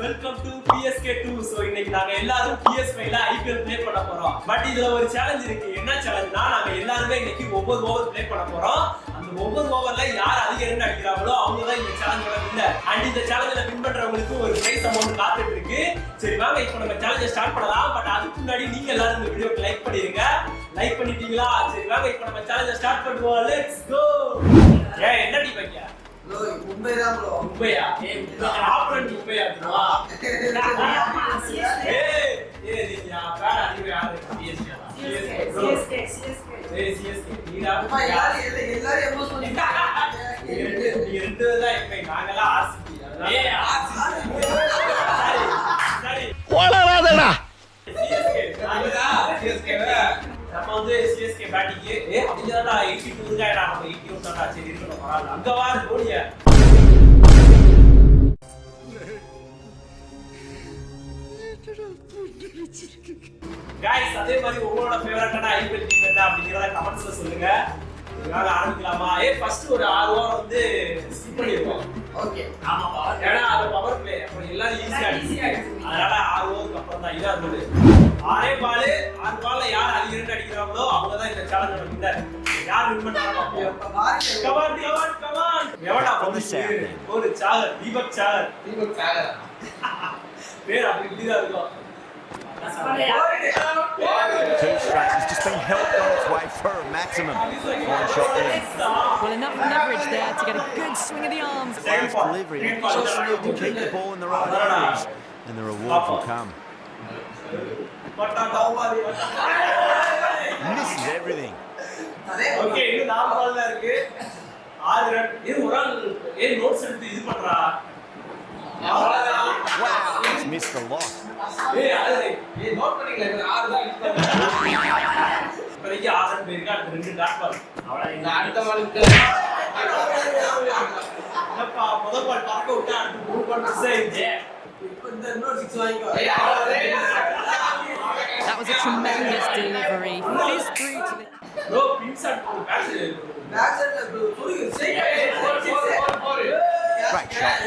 Welcome to PSK2. So இன்னைக்கு நாங்க எல்லாரும் PS5ல IPL ப்ளே பண்ண போறோம். பட் இதுல ஒரு சேலஞ்ச் இருக்கு. என்ன சேலஞ்ச்னா நாங்க எல்லாரும் இன்னைக்கு ஒவ்வொரு ஓவர் ப்ளே பண்ண போறோம். அந்த ஒவ்வொரு ஓவர்ல யார் அதிக ரன் அடிக்கிறாங்களோ அவங்க தான் இந்த சேலஞ்சோட வின்னர். அண்ட் இந்த சேலஞ்சில வின் பண்றவங்களுக்கு ஒரு பிரைஸ் அமௌண்ட் காத்துட்டு இருக்கு. சரி வாங்க இப்போ நம்ம சேலஞ்சை ஸ்டார்ட் பண்ணலாம். பட் அதுக்கு முன்னாடி நீங்க எல்லாரும் இந்த வீடியோக்கு லைக் பண்ணிருங்க. லைக் பண்ணிட்டீங்களா? சரி வாங்க இப்போ நம்ம சேலஞ்சை ஸ்டார்ட் பண்ணுவோம். Let's go. என்ன டீ வைக்க? bro மும்பைதான் bro மும்பையா? ஆப்பரண்ட் மும்பையா bro? நீயா பேர அடிவே யாரு? CSK நீடா எல்லாரும் எமோஸ் பண்ணிட்டாங்க. நீ ரெண்டு தான் இப்ப நாங்கலாம் RCB. சரி ஓடறாதடா CSK நம்ம வந்து CSK பேட்டிங் அப்படிங்கறதா 82 இருக்காடா. நம்ம 81 தான்டா. சரி இருக்கணும் பரவாயில்லை. அங்க வாரு கோலிய गाइस அதே மாதிரி உங்களோட ஃபேவரட்டான IPL டீம் என்ன அப்படிங்கறத கமெண்ட்ஸ்ல சொல்லுங்க. நாங்க ஆரம்பிக்கலாமா? ஃபர்ஸ்ட் ஒரு 6 ஓவர் வந்து ஸ்கிப் பண்ணிருக்கோம். ஓகே ஆமாப்பா. ஏன்னா அது பவர் பிளே. அப்ப எல்லாரும் ஈஸியா அடிச்சிருக்காங்க. அதனால 6 ஓவருக்கு அப்புறம் தான் இதா இருந்தது. 6 பால்ல யார் அதிக ரன் அடிக்கிறாங்களோ அவங்க தான் இந்த சேலஞ்சோட வின்னர். யார் வின் பண்றாங்க பாப்போம். கமான் எவடா வந்து ஒரு சாகர் தீபக் சாகர் பேர் அப்படி இப்படிதான் இருக்கும். Two straight. He's just been helped on its way for a maximum. Fine shot there. Well, enough leverage there to get a good swing of the arms. Fast delivery. You just need to keep the ball in the right areas and the reward will come. Misses everything. Okay இன்னும் 4 பால் தான் இருக்கு. 6 run. ஒரு ஆள் notes எடுத்து இது பண்றா. Wow, he's missed a lot. Note பண்ணிக்கல 6 தான் யூஸ் பண்ணேன். இப்போதைக்கு 6 ரன் போயிருக்கா. அடுத்து 2 டாட் பால். இந்த அடுத்த பாலுக்கு என்னப்பா முதல் பால் பறக்க விட்டா அடுத்து 3 பால் மிஸ் ஆயிடுச்சு. இப்போ இந்த இன்னொரு 6 வாங்கிக்கோ. That was a tremendous delivery. Fizzed through to the... bro பின் ஷாட் பேட்ச் பேக் சைடுல bro சொல்லுங்க Great shot.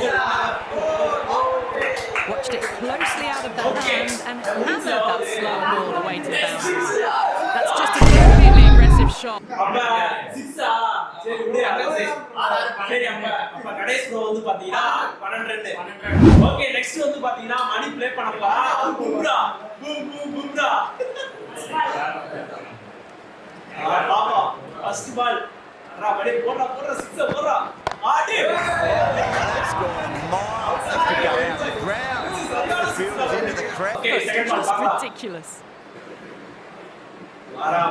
Watched it closely out of the hand and hammered that slow ball the way to the boundary. That's just a completely aggressive shot. அப்ப 6 சரி விடு சரி அப்ப கடைசி ப்ரோ வந்து பாத்தீங்கன்னா 12 ரன். ஓகே நெக்ஸ்ட் வந்து பாத்தீங்கன்னா மணி ப்ளே பண்ண போறா. பும்ரா பாப்பா ஃபர்ஸ்ட் பால் அடா மணி போடுறா 6 போடுறா ஆடி. That's gone miles to go out the ground. The field is into the crowd. Okay, second ball Just பாப்பா. ridiculous. வாரா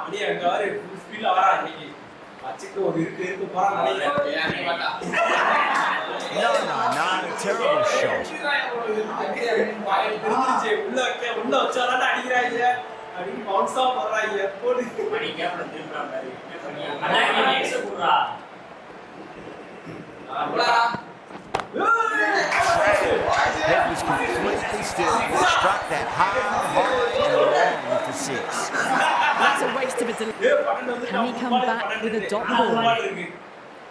மணி அங்க வர ஃபுல் ஸ்பீட்ல வரா. இன்னைக்கு அச்சிட்டு ஒரு இருக்கு போறா நினைக்கிறேன். No. Terrible shot. தெரிஞ்சிருச்சு உள்ள வச்சாதான் அடிக்கிறாங்க. அப்படின்னு பவுன்ஸா வர்றாங்க. போடு மணி கேப்ல திரும்புறா மாதிரி. அண்ணா நீ எக்ஸ்ட்ரா போடுறா. Head was completely still. Struck that hard, high and long with the 6. That's a waste of a delivery. Can he come back with a dot ball?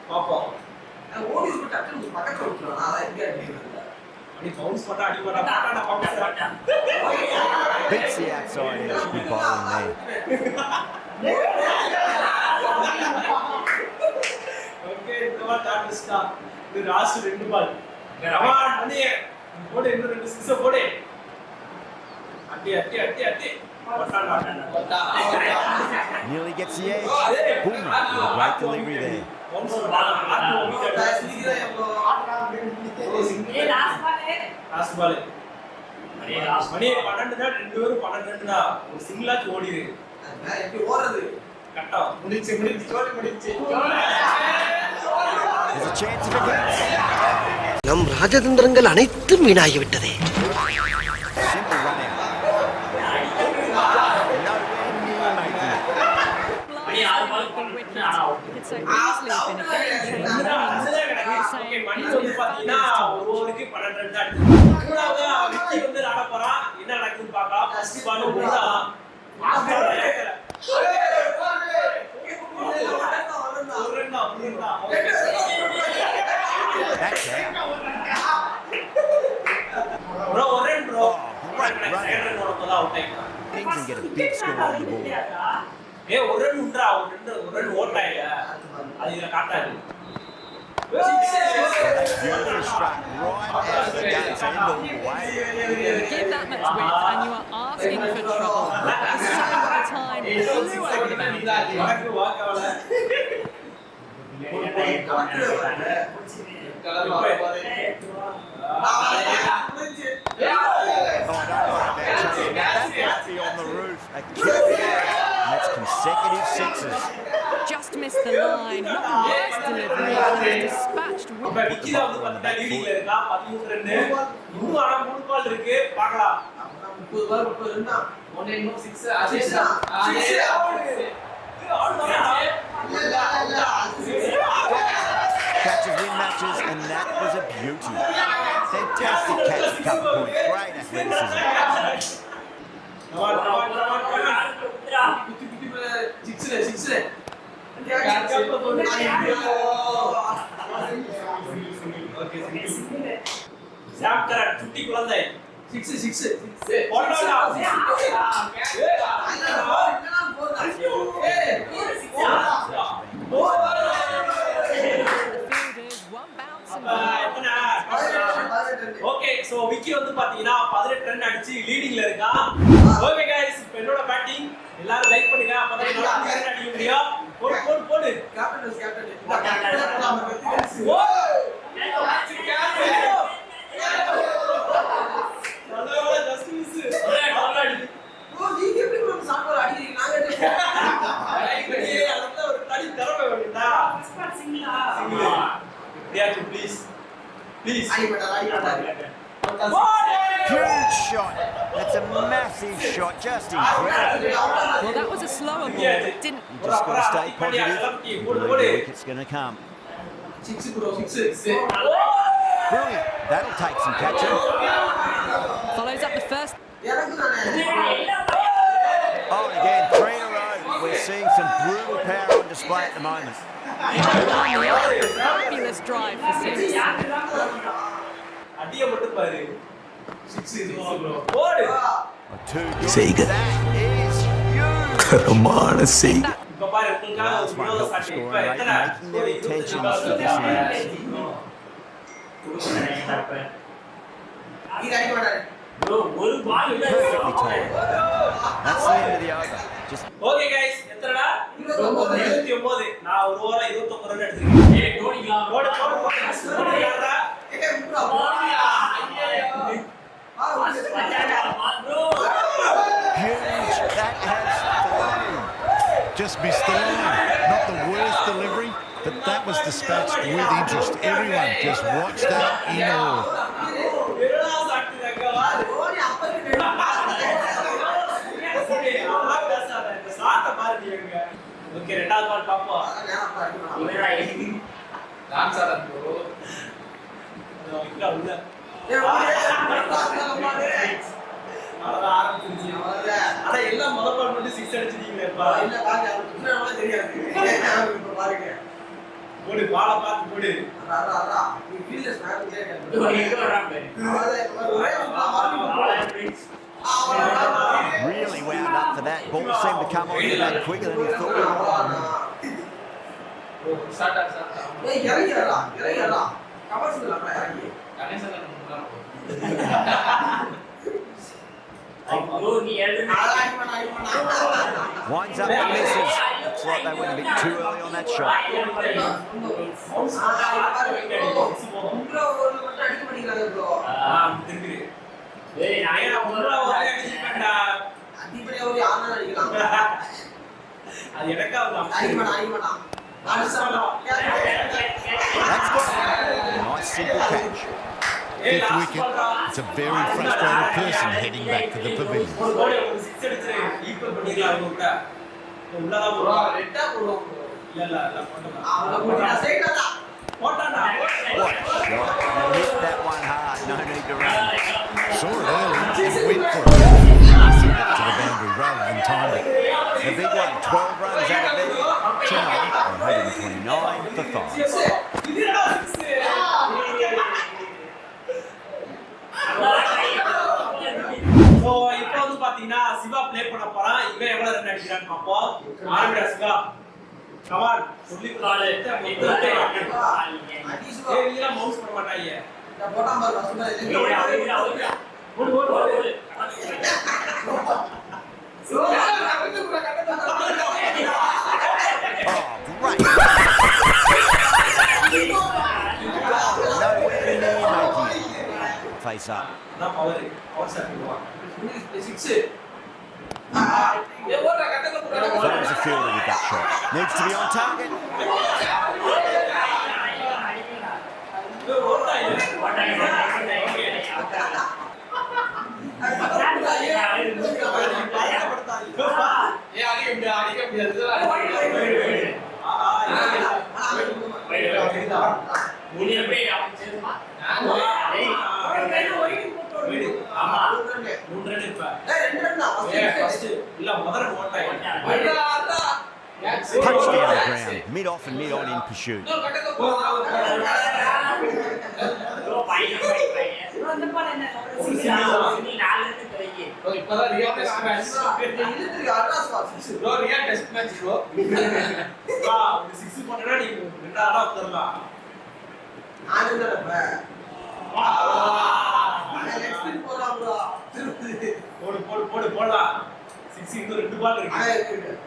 பாப்போம். ஓடி விட்டு டக்கு பக்கத்துல விட்டுறோம். அதான் எங்க அடிக்கிறது. அடி பவுன்ஸ் பண்ணா அடி பண்ணா bounce. Beats the outside edge. Good bowling there. Okay இந்த பால் டாட்டஸ்டா. இது லாஸ்ட் 2 பால். கமான் மணி போடு இன்னும் 2 6 போடு. அடி Nearly gets the edge. Boom. Great delivery there. Bounce பண்ணா லாஸ்ட் பால். மணி 12 தான் 2 பேரும் 12 தான். ஒரு சிங்கிளாச்சு ஓடிரு. எப்படி ஓடுறது? கட்டா முடிச்சு ஸ்டோரி முடிச்சு. There's a chance of a hit. நம் ராஜதந்திரங்கள் அனைத்தும் வீணாகிவிட்டதே. Simple run out. Nowhere near making it. Could so easily have been a game changer. Okay மணி வந்து பாத்தீங்கன்னா ஒரு ஓவருக்கு 12 ரன் தான் அடிச்சு. மூணாவது விக்கி வந்து ஆட போறான். என்ன நடக்குதுன்னு பார்க்கலாம். ஃபர்ஸ்ட் பால் போடா. That's out. செகண்ட் ரன் ஓடும்போது அவுட் ஆயிட்டான். Innings and get a big score on the board. ஒரு ரன் உண்டா, ஒரு ரன் ஓட்டாயில அது இதுல காட்டாது. Beautiful strike right out of the guts end all the way. Give that much width and you are asking for trouble. So much time flew over the boundary. எனக்கு வாக்காவல That on the roof. A kick. And that's consecutive sixes. Just missed the line. Not the worst delivery. He was dispatched. இப்ப விக்கில வந்து பாத்தீங்கன்னா லீடிங்ல இருக்கா 13 run. இன்னும் ஆனா 3 பால் இருக்கு, பார்க்கலாம். 30 run தான். 196 அது Catches win matches, and that was a beauty. Fantastic catch, cut point, great athleticism. சிக்ஸ்ல சாம் கரட் சுட்டி குழந்தை சிக்ஸ் போடா The fielders, one bounce and okay so Vicky வந்து பாத்தீங்கன்னா 18 ரன் அடிச்சு லீடிங்ல இருக்கா. ஓகே गाइस இப்போ என்னோட பேட்டிங் எல்லாரும் லைக் பண்ணுங்க அப்பதான் என்னோட ரன் அடிக்க முடியும். போடு கேப்டன் ஓ நல்லவேளை ஜஸ்ட் மிஸ் நீங்க எப்படி ப்ரோ சாம்பல் அடிக்கிறீங்க நாங்க அதெல்லாம் ஒரு தனி திறமை வேணும்டா. Single please Huge shot. That's a massive shot, just incredible. well, that was a slower ball. It didn't. You just got to stay positive. The wicket's going to come. 6 bro 6 Brilliant. That'll take some catching. Follows up the first. எனக்கு தானே Oh, and again, 3 in a row. We're seeing some brutal power on display at the moment. Fabulous drive for six. அடிய மட்டும் பாரு 6 bro போடு Too good. That is huge. இப்ப பாரு உங்களுக்காக ஒரு வினோத சாட்சி இப்ப எத்தனை Making their intentions for this innings. இது அடி மாட்டாரு Perfectly timed. That's the end of the over. Just okay guys எத்தனைடா 29 நான் ஒரு ஓவர்ல 29 ரன் எடுத்துருக்கேன். ஏய் டோனிக்கலாம் போடு யாரா ஏய் bro huge. That has flown. Just missed the line. Not the worst delivery, but that was dispatched with interest. Everyone just watched that in awe. என்னடா சாட்டிங்க வா ஓடி அப்பருக்கு சரி அம்மா பேசாத இந்த சாட்ட பாரு நீங்க. ஓகே ரெண்டாவது பால் பாப்போம். டான்ஸ் ஆடுறது ப்ரோ இங்க உள்ள ஏய் அதான் ஆரம்பிச்சிருச்சு. ஆனா எல்லாம் முதல் பால் மட்டும் 6 அடிச்சிட்டீங்களேப்பா. இல்ல பாருங்க அது தெரியாது இப்ப பாருங்க போடு பாலை பார்த்து போடு. அதா நீ ஃபீல்டர்ஸ் மேல கேட்க really wound up for that. Ball seemed to come on to that quicker than he thought. ஏய் இறங்கிடா கவர் சொல்லலாம் இறங்கி Winds up the misses. Looks like they went a bit too early on that shot. அது எனக்கா That's got a nice simple catch. Fifth wicket. It's a very frustrated person heading back to the pavilion. What a shot. He hit that one hard. No need to run. Saw it early and went for it. Sent it to the boundary rather than timed it. The big one, 12 runs out of there. Chennai, 129 for 5. So பாப்போம். ஆரம்பிடா Siva. Come on. சொல்லி கொடுத்தாலே. ஏய் நீங்க mouse பண்ண மாட்டாங்க. நான் போட்டா பாரு வசமா இல்லை. ஓடு ஓடு ஓடு. Oh, great. Nowhere near making it. Face up. நான் பவர் ஷாட் பண்ணுவான். 6 ஏ ஓடுற கட்டல போடா. That was a fielder with that shot. Needs to be on target. ஓடா இது. ஏ அடிக்க முடியாது. Punched down the ground. Mid off and mid on in pursuit. இப்பதான் ரியல் டெஸ்ட் மேட்ச். இது advance watch. Bro real test match bro. வா 6 போட்டா நீ ரெண்டாவது உத்தரலாம். நான் இல்லப்ப. நெக்ஸ்ட் ஸ்பின் போலாம் ப்ரோ. போடு போடு போடு போடலாம். 6 இன்னும் 2 பால் இருக்கு.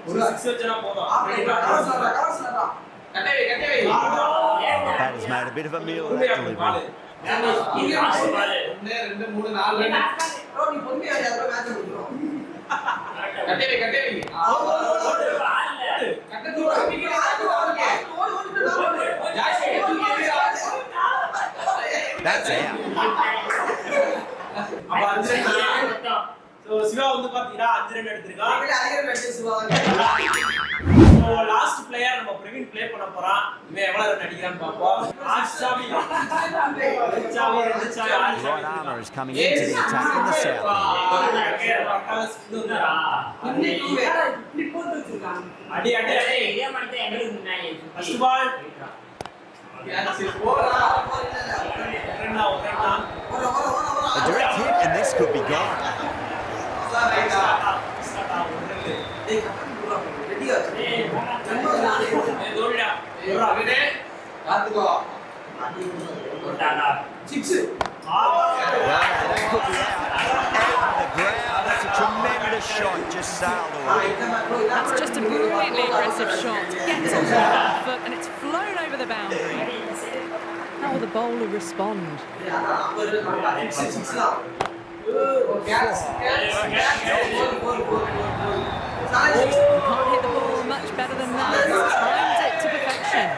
ஒரு 6 வச்சனா போதும். கவர்ஸ்டா. கட்டே வை. The batter's made a bit of a meal of that delivery. இங்க 1 2 3 4 ப்ரோ நீ பொறுமையா யாரோ மேட்ச் முடிறோம். கட்டே வை. கட்டே தூர நீங்க ஓடு. Joy That's out. அப்ப 5 ரன். சோ சிவா வந்து பாத்தீங்கன்னா 5 ரன் எடுத்திருக்கான். நீங்க அதிகம் மேட்ச் சிவாங்க. சோ லாஸ்ட் பிளேயர் நம்ம பிரவீன் ப்ளே பண்ண போறான். இவன் எவ்வளவு ரன் அடிக்கிறான்னு பாப்போம். ஆஷாமி. Right armour is coming into the attack from the south end. அடி அடி அடி. First ball. A direct hit and this could be gone. That could be out. Out of the ground. That's a tremendous shot. Just sailed away. That's just a brilliantly aggressive shot. Gets on the front foot and it's flown over the boundary. How will the bowler respond? Can't hit the ball much better than that. Timed it to perfection.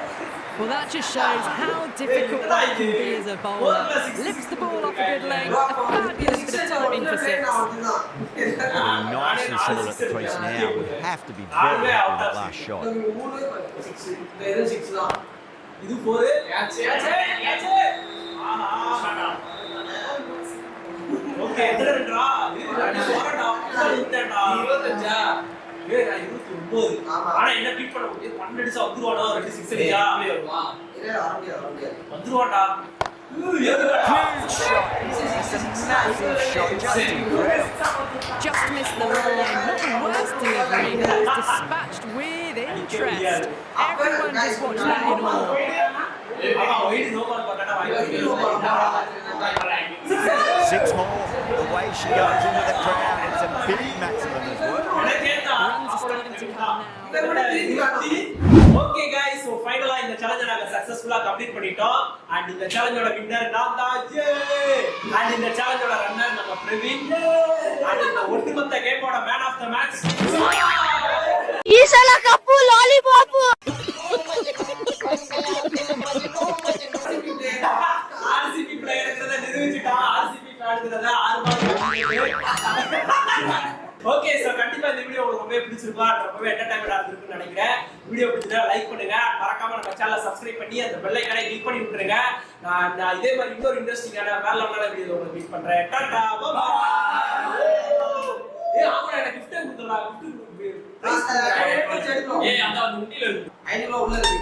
Well, that just shows how difficult that can be as a bowler. Lifts the ball off a good length, a fabulous bit of timing for 6. Getting nice and settled at the crease now. We have to be very happy with that last shot. இது 4. Okay எத்தனை ரன்டா? இது போறடா. 25. ஏய் நான் 29. ஆனா என்ன beat பண்ண முடியும்? 1 அடிச்சா வந்துருவானோ 2 6 அடிச்சா வந்துருவாடா. Huge shot. It's a massive shot. Just incredible. Just missed the line. Not the worst delivery, but it was dispatched with interest. Everyone just watched that in awe. Wide no ball போட்டா வாய்ப்பு. 6 more. The way she goes into the crowd. It's a big maximum as well. Runs are starting to come now. Okay guys so ஃபைனலா இந்த சேலஞ்சை நாங்க சக்சஸ்ஃபுல்லா complete பண்ணிட்டோம் and இந்த சேலஞ்சோட winner நான் தான் and இந்த சேலஞ்சோட ரன்னர் நம்ம பிரவீன் and இந்த ஒட்டுமொத்த கேமோட மேன் ஆஃப் தி மேட்ச் ஈசல கப்பு லாலிபாப் ஆர்சிபி பிளேயர்ன்றத நிரூபிச்சிட்டான் ஆர்சிபி ஃபேன்ன்றத 6 பால் ஓகே சோ கண்டிப்பா இந்த வீடியோ உங்களுக்கு ரொம்பவே பிடிச்சிருக்கும் ரொம்பவே என்டர்டைன்மெண்டா இருந்திருக்கும்னு நினைக்கிறேன் வீடியோ பிடிச்சா லைக் பண்ணுங்க மறக்காம நம்ம சேனலை சப்ஸ்கிரைப் பண்ணி அந்த பெல் ஐகானை கிளிக் பண்ணி விட்டுருங்க நான் இதே மாதிரி இன்னொரு இன்ட்ரஸ்டிங்கான வேற லெவலான வீடியோல உங்களுக்கு மீட் பண்றேன் டாடா பை பை ஏய் ஆமா எனக்கு gift கொடுத்தடா gift ஏய் அந்த உண்டில இருக்கு 5 ரூபாய் உள்ள இருக்கு